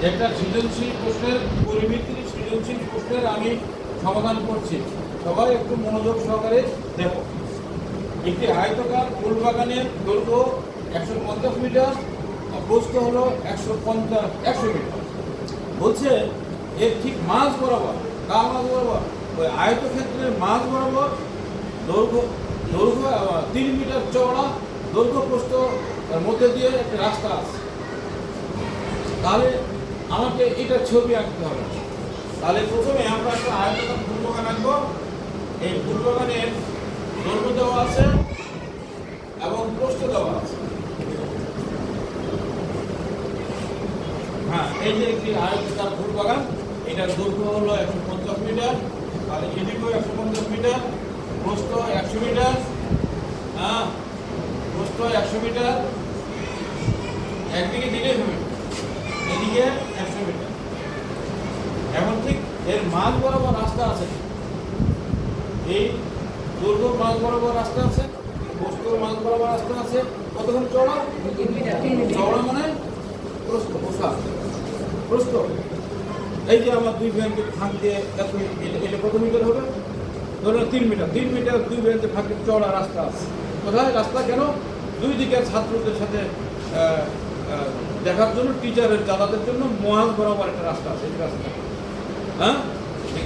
একটা সৃজনশীল প্রশ্নের পরিমিতির সৃজনশীল প্রশ্নের আমি সমাধান করছি। সবাই একটু মনোযোগ সহকারে দেখো। একটি আয়তকার ফুল বাগানের দৈর্ঘ্য 150 মিটার, প্রস্থ হলো 100 মিটার। বলছে এর ঠিক মাঝ বরাবর, কার মাঝ বরাবর? ওই আয়তক্ষেত্রের মাঝ বরাবর দৈর্ঘ্য 3 মিটার চওড়া দৈর্ঘ্য প্রস্থ মধ্যে দিয়ে একটা রাস্তা আছে। তাহলে আমাকে এটা ছবি আঁকতে হবে। তাহলে প্রথমে আমরা একটা আয়তকার ফুল বাগান আঁকবো। এই ফুল বাগানের দৈর্ঘ্য দেওয়া আছে এবং প্রস্থ দেওয়া আছে। হ্যাঁ, এই যে একটি আয়তকার ফুল বাগান, এটার দৈর্ঘ্য হলো 150 মিটার, তাহলে এদিকেও 150 মিটার, প্রস্থ 100 মিটার। হ্যাঁ, প্রস্থ 100 মিটার, একদিকে দিলেই হবে, এদিকে 100 মিটার। এখন ঠিক এর মাঝ বরাবর রাস্তা আছে, এই দৈর্ঘ্য মাঝ বরাবর রাস্তা আছে, প্রস্থর মাঝ বরাবর রাস্তা আছে। কতক্ষণ চওড়া? 3 মিটার। চওড়া মানে প্রস্থ, প্রস্থ। এই যে আমার দুই ব্যাংকের ফাঁক দিয়ে এটা কত মিটার হবে? ধরুন 3 মিটার। 3 মিটার দুই ব্যাংকের ফাঁকে চওড়া রাস্তা আছে। কোথায় রাস্তা? কেন? দুই দিকের ছাত্রদের সাথে দেখার জন্য, টিচারের দাদাদের জন্য মাঝ বরাবর একটা রাস্তা আছে। এই রাস্তা, হ্যাঁ,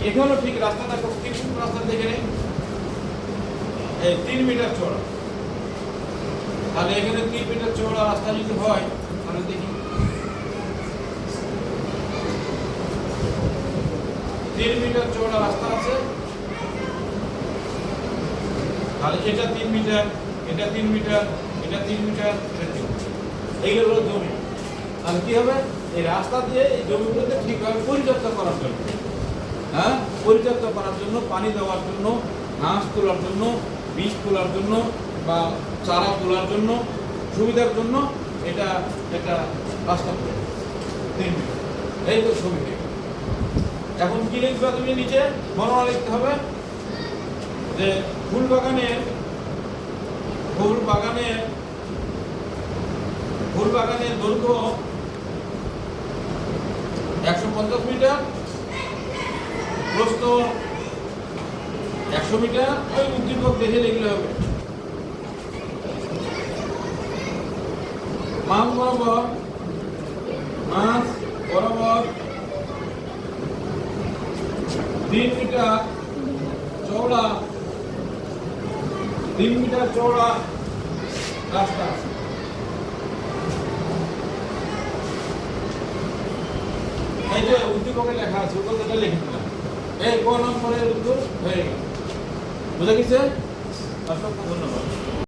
এখানেও ঠিক রাস্তাটা ঠিক রাস্তা দেখে নেই, এই 3 মিটার চওড়া। তাহলে এখানে 3 মিটার চওড়া রাস্তা যদি হয়, তাহলে দেখি 3 মিটার চওড়া রাস্তা আছে। তাহলে এটা 3 মিটার, এটা 3 মিটার, এটা 3 মিটার, এটা 3 মিটার। এইগুলো হলো জমি। তাহলে কি হবে? এই রাস্তা দিয়ে এই জমিগুলোকে ঠিকভাবে পরিচর্যা করার জন্য, হ্যাঁ, পরিচর্যা করার জন্য, পানি দেওয়ার জন্য, ঘাস তোলার জন্য, বীজ তোলার জন্য বা চারা তোলার জন্য, সুবিধার জন্য এটা একটা রাস্তা করে 3 মিটার। এই তো ছবি। এখন কি লিখবে তুমি? নিচে বর্ণনা লিখতে হবে যে ফুল বাগানের দৈর্ঘ্য 150 মিটার, প্রস্থ 100 মিটার। ওই উদ্দীপক দেখে লিখলে হবে। মাঝ বরাবর 3 মিটার চওড়া, 3 মিটার চওড়া রাস্তা আছে। এই যে উদ্দীপকে লেখা আছে, উত্তরটা লিখে দিলাম। এই ক নম্বরের উত্তর হয়ে গেল। বুঝা গেছে? অসংখ্য ধন্যবাদ।